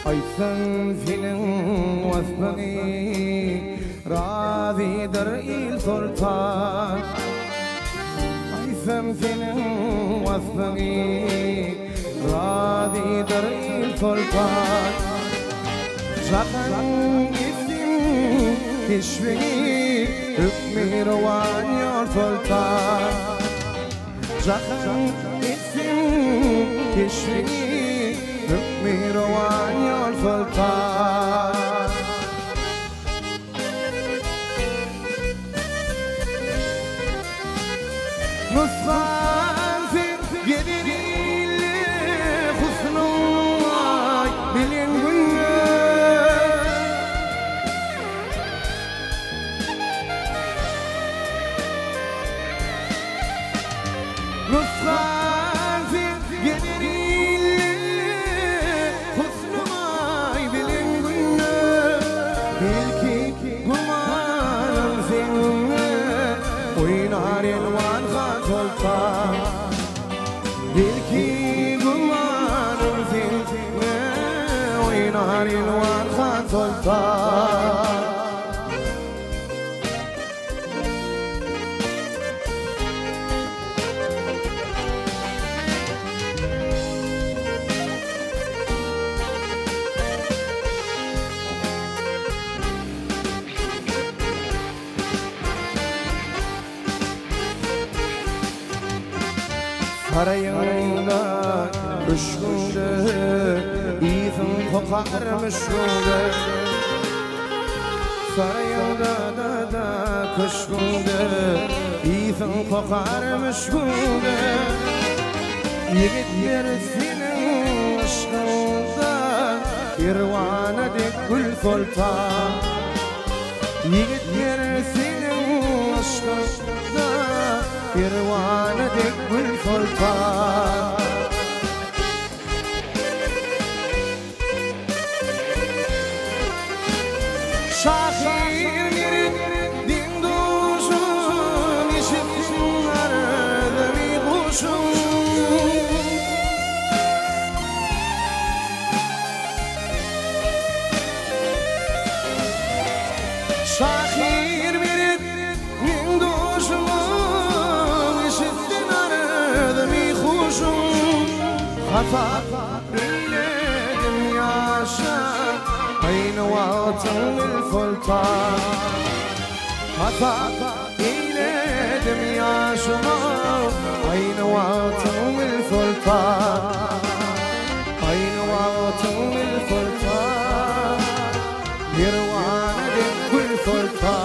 أيثم فينا وثبني راضي درئي السلطان أيثم فينا وثبني راضي درئي السلطان جاكن إثم كشفني حكمي روان يا سلطان جاكن إثم كشفني حكمي روان يا السلطان نصفان في قدري اللي خصناي بالينقلنا نصفان في قدري اللي خصناي بالينقلنا بالكي قمان زينا وينار الوان خان سلطان بالكي قمان زينا وينار الوان خان سلطان Sarayında kuşkundu, izin kokar müşkundu. Sarayında da kuşkundu, izin kokar müşkundu. Yigitler senin aşkında, irvana dek gül sultan. Yigitler senin aşkında, irvana dek gül sultan. Şahir mirin din duşum, işittin ardemi kuşum. Şahir mirin din duşum, خطأ بلادم يعشى أين وطن السلطان خطأ بلادم يعشى أين وطن السلطان أين وطن السلطان يروان كل سلطان